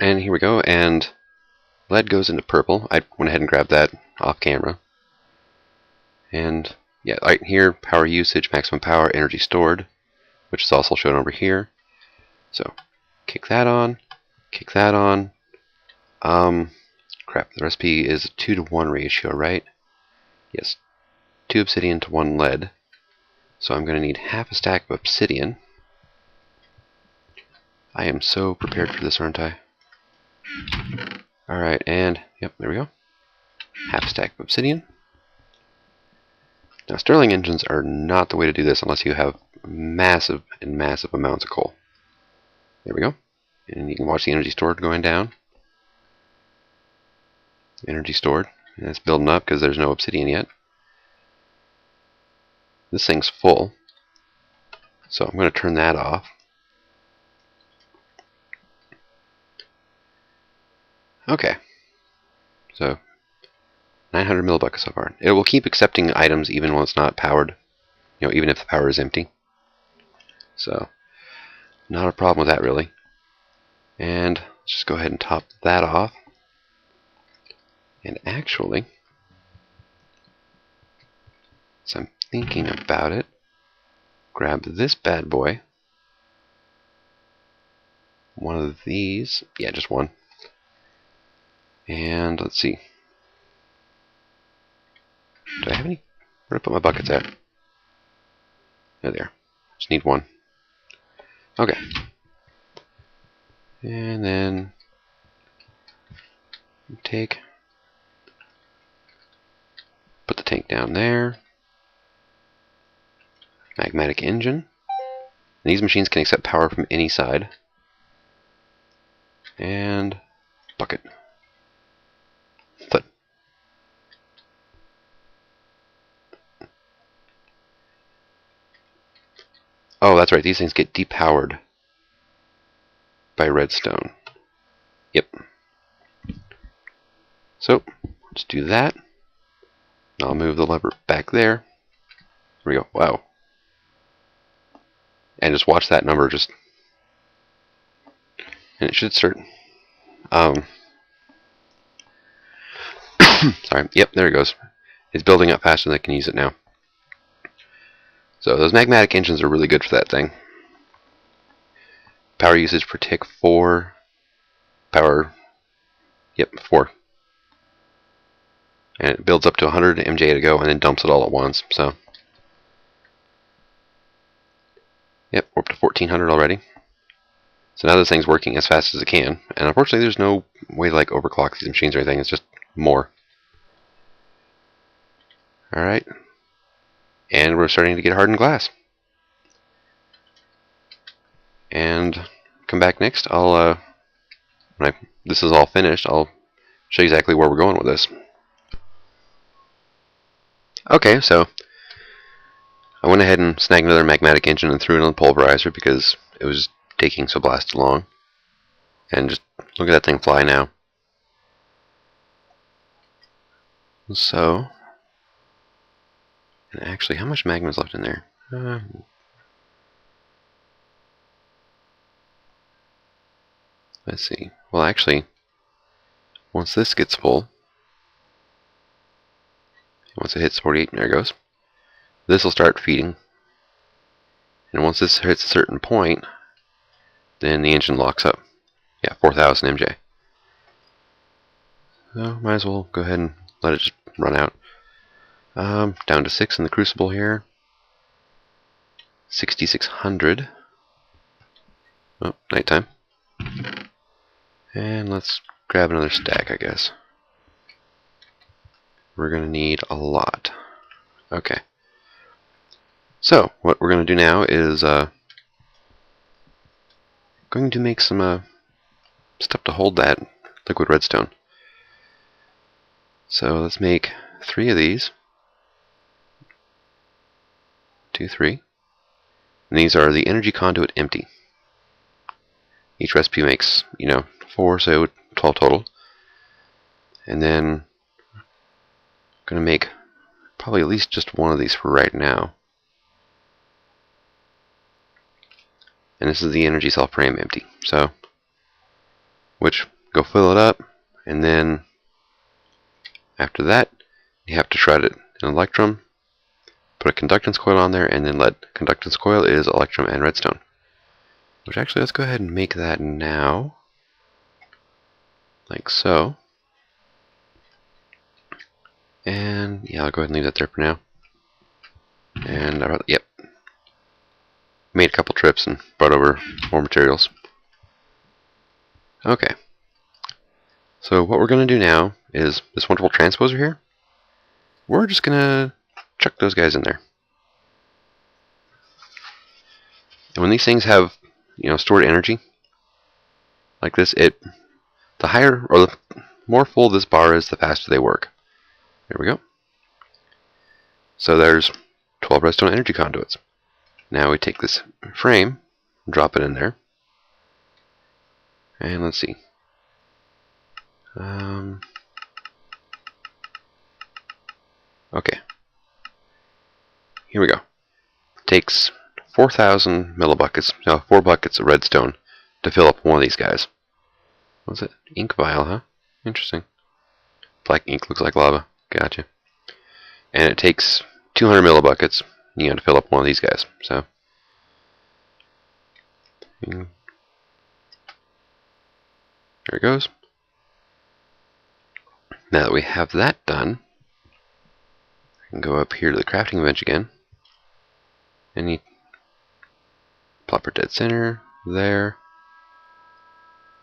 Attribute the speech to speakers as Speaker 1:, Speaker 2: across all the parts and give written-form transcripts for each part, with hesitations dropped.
Speaker 1: and here we go, and lead goes into purple. I went ahead and grabbed that off camera. And yeah, right here, power usage, maximum power, energy stored, which is also shown over here. So kick that on, kick that on. Crap, the recipe is a 2-to-1 ratio, right? Yes, 2 obsidian to 1 lead. So I'm going to need half a stack of obsidian. I am so prepared for this, aren't I? Alright, and yep, there we go. Half a stack of obsidian. Now, Stirling engines are not the way to do this unless you have massive and massive amounts of coal. There we go. And you can watch the energy stored going down. Energy stored. And it's building up because there's no obsidian yet. This thing's full. So I'm going to turn that off. Okay. So 900 millibuckets so far. It will keep accepting items even when it's not powered. You know, even if the power is empty. So not a problem with that really. And let's just go ahead and top that off. And actually, as I'm thinking about it, grab this bad boy. One of these. Yeah, just one. And let's see. Do I have any? Where did I put my buckets at? Oh, there. Just need one. Okay. And then put the tank down there. Magmatic engine. And these machines can accept power from any side. And bucket. Thud. Oh, that's right. These things get depowered by redstone. Yep. So let's do that. I'll move the lever back there. There we go. Wow. And just watch that number just, and it should start. Sorry. Yep, there it goes. It's building up faster than I can use it now. So those magmatic engines are really good for that thing. Power usage per tick 4. Power. Yep, 4. And it builds up to 100 MJ to go and then dumps it all at once. So. Yep, we're up to 1400 already. So now this thing's working as fast as it can. And unfortunately there's no way to like overclock these machines or anything. It's just more. Alright. And we're starting to get hardened glass. And come back next. When this is all finished, I'll show you exactly where we're going with this. Okay, so I went ahead and snagged another magmatic engine and threw it on the pulverizer because it was taking so blasted long. And just look at that thing fly now. So, and actually, how much magma is left in there? Let's see. Well, actually, once this gets full, once it hits 48, there it goes. This will start feeding. And once this hits a certain point, then the engine locks up. Yeah, 4000 MJ. So, might as well go ahead and let it just run out. Down to 6 in the crucible here. 6600. Oh, nighttime. And let's grab another stack, I guess. We're going to need a lot. Okay. So, what we're going to do now is going to make some stuff to hold that liquid redstone. So let's make 3 of these. 2, 3. And these are the energy conduit empty. Each recipe makes, 4, so 12 total. And then I'm going to make probably at least just one of these for right now. And this is the energy cell frame empty. So, which go fill it up, and then after that, you have to shred it in electrum, put a conductance coil on there, and then lead. Conductance coil is electrum and redstone. Which actually, let's go ahead and make that now, like so. And yeah, I'll go ahead and leave that there for now. And yep, made a couple trips and brought over more materials. Okay, so what we're going to do now is this wonderful transposer here. We're just going to chuck those guys in there. And when these things have, stored energy like this, the higher or the more full this bar is, the faster they work. There we go. So there's 12 redstone energy conduits. Now we take this frame, drop it in there, and let's see. Okay. Here we go. Takes 4,000 millibuckets, no, 4 buckets of redstone to fill up one of these guys. What's it? Ink vial, huh? Interesting. Black ink looks like lava. Gotcha. And it takes 200 millibuckets, to fill up one of these guys. So, there it goes. Now that we have that done, I can go up here to the crafting bench again. And plop our dead center there.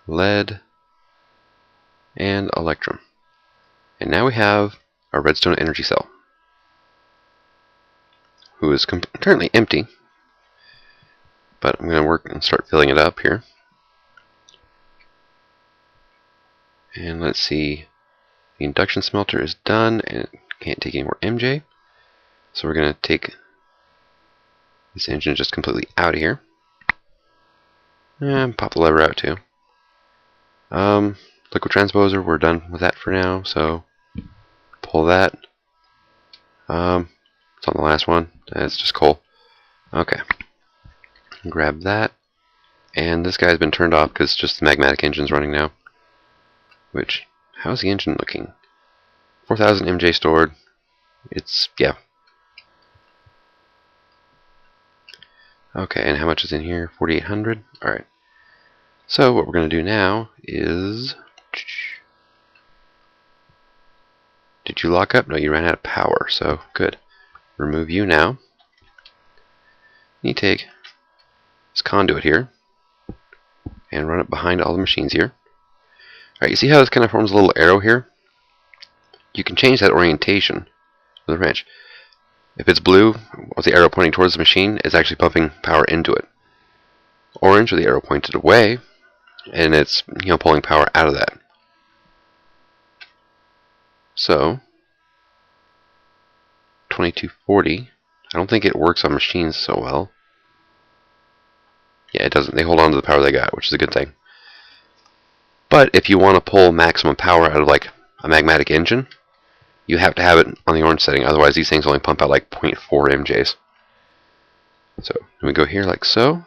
Speaker 1: Lead and electrum. And now we have our redstone energy cell, who is currently empty, but I'm going to work and start filling it up here. And let's see, the induction smelter is done and it can't take any more MJ, so we're going to take this engine just completely out of here and pop the lever out too. Liquid transposer, we're done with that for now, so pull that. It's on the last one. It's just coal. Okay. Grab that. And this guy's been turned off because just the magmatic engine's running now. Which, how's the engine looking? 4,000 MJ stored. It's, yeah. Okay, and how much is in here? 4,800? Alright. So what we're going to do now is... Did you lock up? No, you ran out of power, so good. Remove you now. You take this conduit here and run it behind all the machines here. Alright, you see how this kind of forms a little arrow here? You can change that orientation with the wrench. If it's blue, with the arrow pointing towards the machine, it's actually pumping power into it. Orange, with the arrow pointed away, and it's pulling power out of that. So 2240. I don't think it works on machines so well. Yeah, it doesn't. They hold on to the power they got, which is a good thing. But if you want to pull maximum power out of like a magmatic engine, you have to have it on the orange setting. Otherwise, these things only pump out like 0.4 MJs. So we go here like so.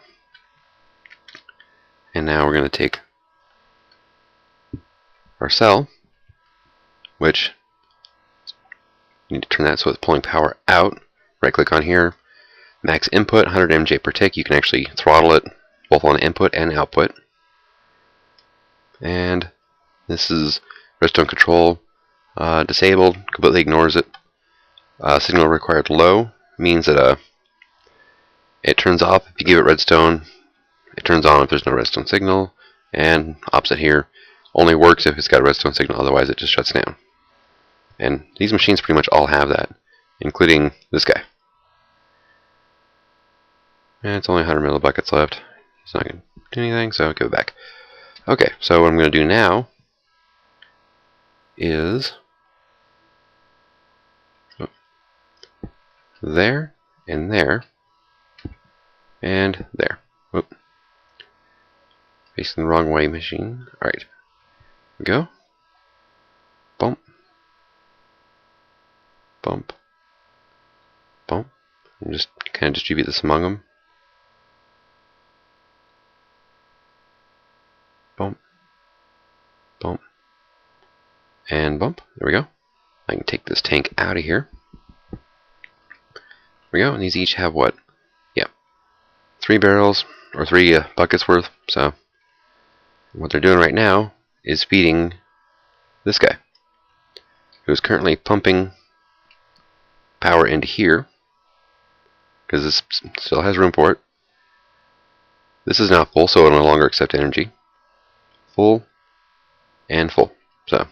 Speaker 1: And now we're going to take our cell, which you need to turn that so it's pulling power out. Right click on here, max input 100 MJ per tick. You can actually throttle it both on input and output. And this is redstone control disabled, completely ignores it. Signal required low means that it turns off if you give it redstone. It turns on if there's no redstone signal, and opposite here, only works if it's got a redstone signal, otherwise it just shuts down. And these machines pretty much all have that, including this guy. And it's only 100 millibuckets left. It's not going to do anything, so give it back. Okay, so what I'm going to do now is there, and there, and there. Whoop. Facing the wrong way, machine. Alright. Go. Bump. Bump. Bump. And just kind of distribute this among them. Bump. And bump. There we go. I can take this tank out of here. There we go. And these each have what? Yeah. 3 barrels, or 3 buckets worth. So what they're doing right now is feeding this guy, who's currently pumping power into here, because this still has room for it. This is now full, so it'll no longer accept energy. Full and full. So,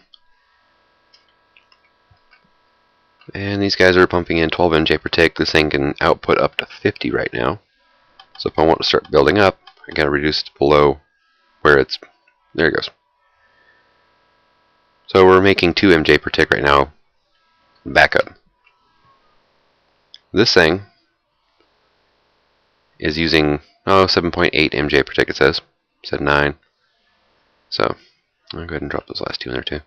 Speaker 1: and these guys are pumping in 12 MJ per tick. This thing can output up to 50 right now. So if I want to start building up, I gotta reduce it below where it's. There it goes. So we're making 2 MJ per tick right now. Backup. This thing is using 7.8 MJ per tick. It says. It said 9. So I'll go ahead and drop those last 2 in there too.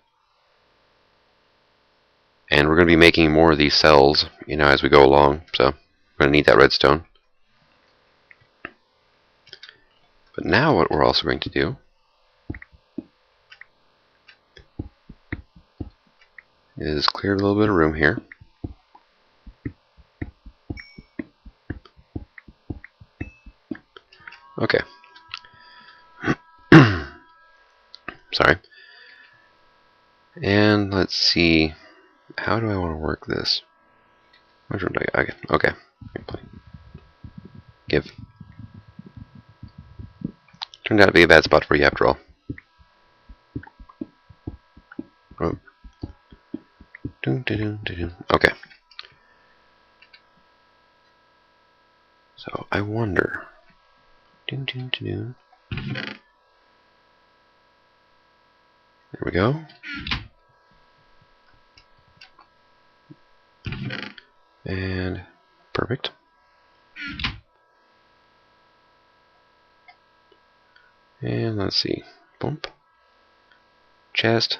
Speaker 1: And we're going to be making more of these cells, as we go along. So we're going to need that redstone. But now what we're also going to do is clear a little bit of room here. Okay. Sorry. And let's see. How do I want to work this? Okay. Give. Turned out to be a bad spot for you after all. Oh. Okay. So I wonder. There we go. And perfect. And let's see. Bump. Chest.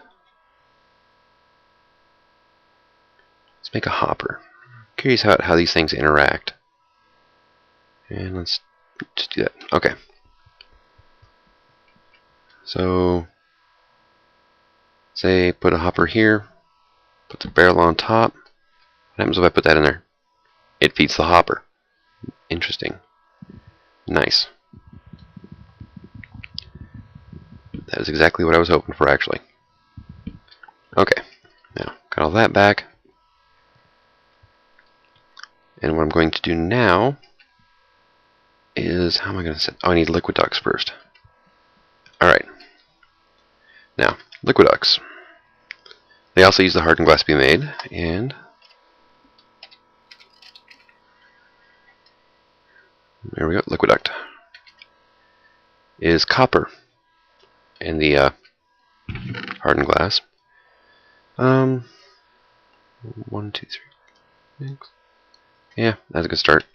Speaker 1: Let's make a hopper. Curious how these things interact. And let's just do that. Okay. So, say put a hopper here. Put the barrel on top. What happens if I put that in there? It feeds the hopper. Interesting. Nice. That is exactly what I was hoping for, actually. Okay. Now, got all that back. And what I'm going to do now is, how am I going to set? Oh, I need liquid ducts first. Alright. Now, liquid ducts. They also use the hardened glass to be made, and there we go, liquid duct. Is copper in the hardened glass. 1, 2, 3, 6. Yeah, that's a good start.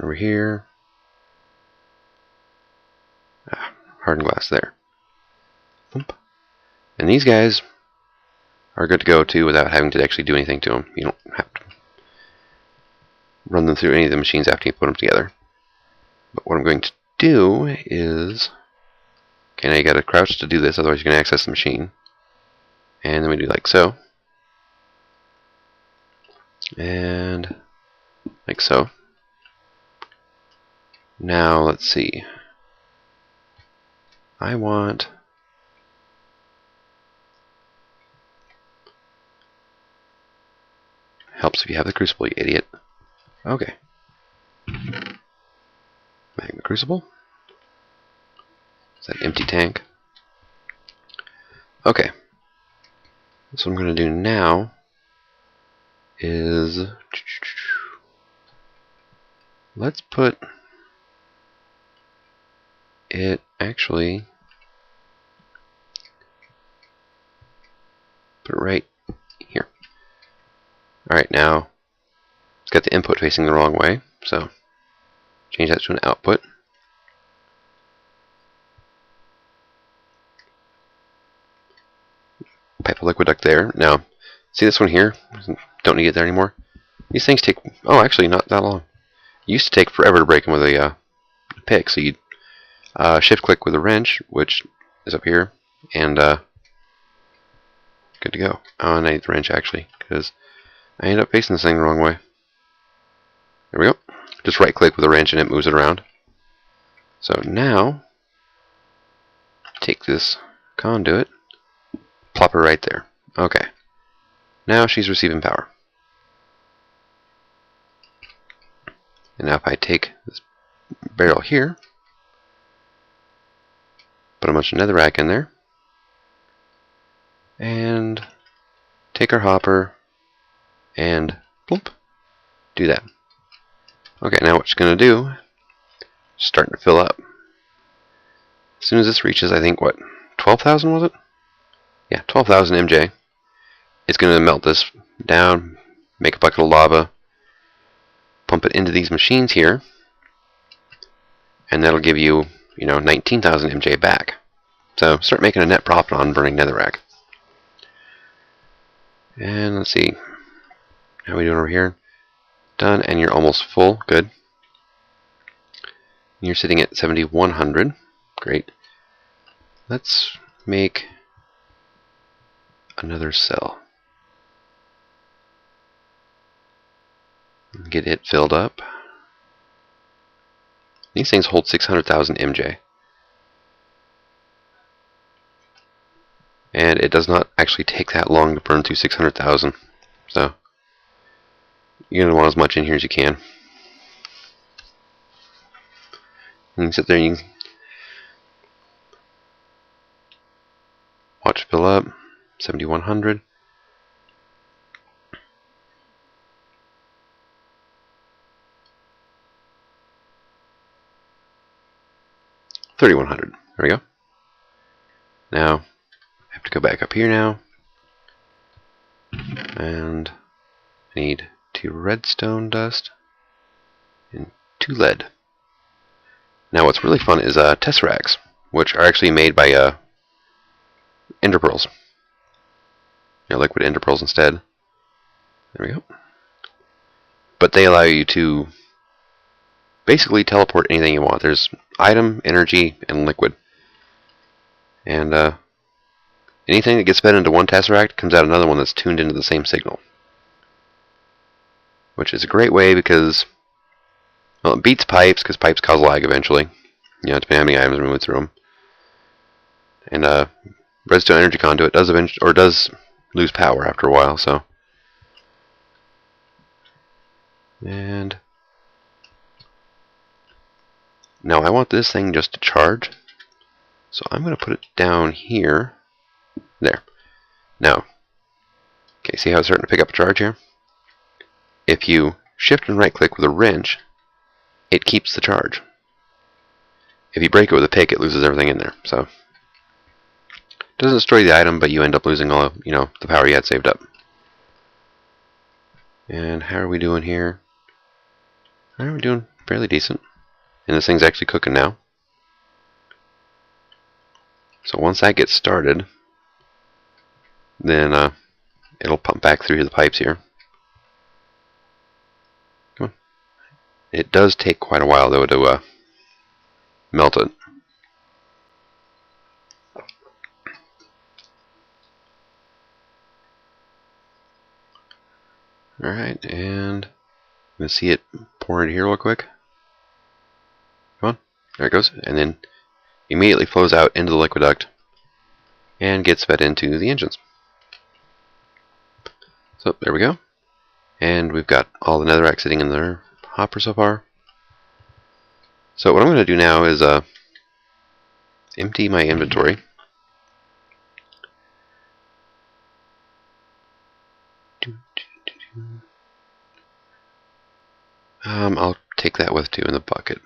Speaker 1: Over here. Hardened glass there. And these guys are good to go too without having to actually do anything to them. You don't have to run them through any of the machines after you put them together. But what I'm going to do is, okay, now you got to crouch to do this, otherwise you can access the machine. And then we do like so. And like so. Now let's see. I want helps if you have the crucible, you idiot. Okay. Magma crucible. Is that empty tank? Okay. So what I'm going to do now is let's put it actually put it right here. Alright, now it's got the input facing the wrong way, so change that to an output. Pipe a liquid duct there. Now, see this one here? Don't need it there anymore. These things take, oh, actually not that long. It used to take forever to break them with a pick, so you'd shift click with a wrench, which is up here, and Good to go. Oh, and I need the wrench actually, because I ended up facing this thing the wrong way. There we go. Just right click with a wrench and it moves it around. So now, take this conduit, plop her right there. Okay. Now she's receiving power. And now if I take this barrel here, put a bunch of netherrack in there, and take our hopper, and plump, do that. Okay, now what she's going to do, starting to fill up. As soon as this reaches, I think, what, 12,000 was it? Yeah, 12,000 MJ. It's going to melt this down, make a bucket of lava, pump it into these machines here, and that'll give you, 19,000 MJ back. So start making a net profit on burning netherrack. And let's see, how are we doing over here? Done, and you're almost full. Good. You're sitting at 7,100. Great. Let's make another cell. Get it filled up. These things hold 600,000 MJ. And it does not actually take that long to burn through 600,000. So you're going to want as much in here as you can. And you can sit there and you can watch it fill up. 7,100. $3,100. There we go. Now I have to go back up here now, and I need 2 redstone dust and 2 lead. Now what's really fun is tesseracts, which are actually made by ender pearls. Liquid ender pearls instead. There we go. But they allow you to basically teleport anything you want. There's item, energy, and liquid. And anything that gets fed into one tesseract comes out another one that's tuned into the same signal. Which is a great way because, well, it beats pipes because pipes cause lag eventually. Depending on how many items we move through them. And redstone energy conduit does lose power after a while, so. And now I want this thing just to charge, so I'm going to put it down here. There. Now, okay, see how it's starting to pick up a charge here? If you shift and right click with a wrench, it keeps the charge. If you break it with a pick, it loses everything in there. So, it doesn't destroy the item, but you end up losing all, the power you had saved up. And how are we doing here? We're doing fairly decent. And this thing's actually cooking now. So once that gets started, then it'll pump back through the pipes here. Come on. It does take quite a while though to melt it. Alright, and I'm going to see it pour in here real quick. Come on. There it goes. And then immediately flows out into the liquid duct and gets fed into the engines. So there we go. And we've got all the netherrack sitting in the hopper so far. So what I'm going to do now is empty my inventory. I'll take that with too in the bucket.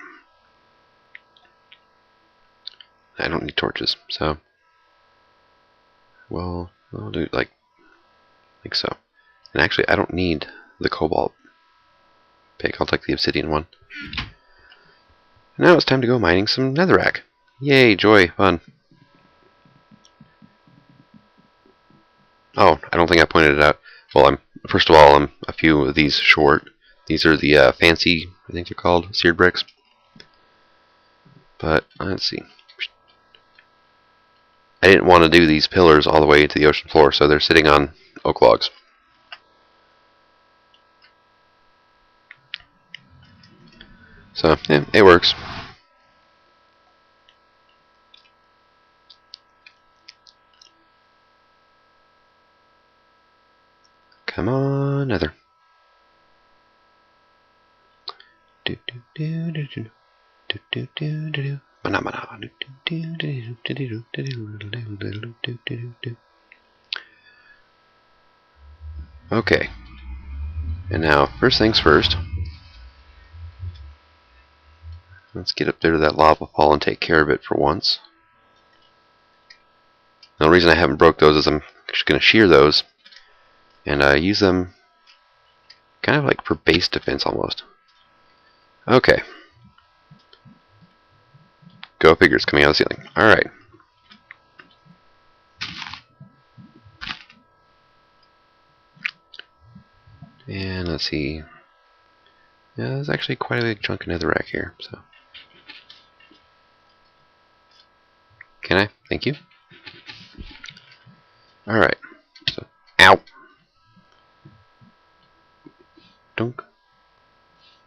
Speaker 1: I don't need torches, so well, I'll do it like so. And actually, I don't need the cobalt pick. I'll take the obsidian one. Now it's time to go mining some netherrack. Yay, joy, fun. Oh, I don't think I pointed it out. Well, first of all, I'm a few of these short. These are the fancy, I think they're called, seared bricks. But let's see. I didn't want to do these pillars all the way to the ocean floor, so they're sitting on oak logs. So, yeah, it works. Come on, Nether. Okay. And now, first things first. Let's get up there to that lava pool and take care of it for once. Now, the reason I haven't broke those is I'm just going to shear those and use them kind of like for base defense almost. Okay. Go figure, it's coming out of the ceiling. Alright. And let's see. Yeah, there's actually quite a big chunk of netherrack here, so. Can I? Thank you. Alright. So, ow! Dunk.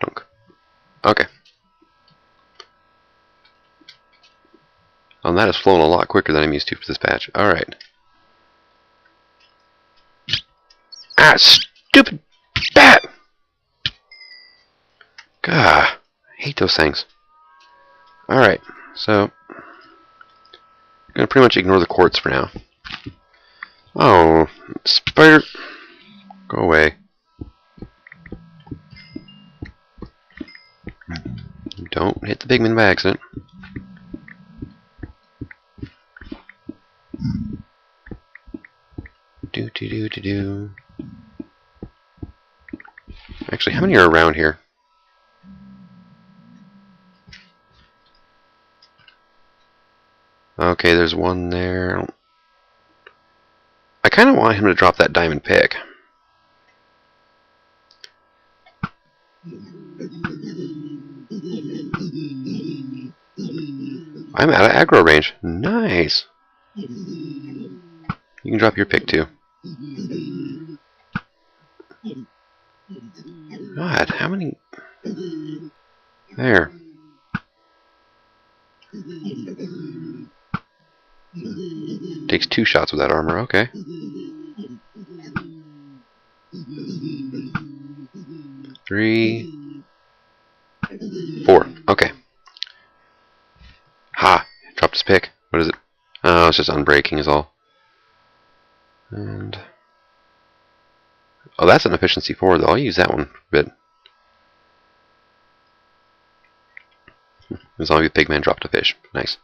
Speaker 1: Dunk. Okay. That has flown a lot quicker than I'm used to for this patch. Alright. Ah, stupid bat! Gah, I hate those things. Alright, so I'm going to pretty much ignore the quartz for now. Oh, spider, go away. Don't hit the pigman by accident. Do. Actually, how many are around here? Okay, there's one there. I kind of want him to drop that diamond pick. I'm out of aggro range. Nice. You can drop your pick too. God, how many? There. Takes 2 shots with that armor, okay. 3, 4, okay. Ha! Dropped his pick. What is it? Oh, it's just unbreaking is all. And oh, that's an efficiency 4 though. I'll use that one for a bit. The zombie pigman dropped a fish. Nice.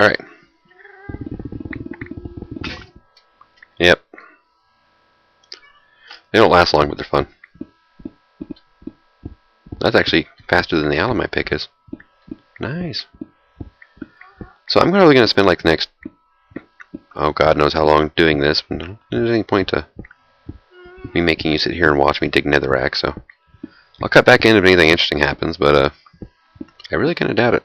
Speaker 1: Alright. Yep. They don't last long, but they're fun. That's actually faster than the Alamite pick is. Nice. So I'm probably going to spend like the next, oh God knows how long doing this. There's any point to me making you sit here and watch me dig netherrack, so I'll cut back in if anything interesting happens, but I really kind of doubt it.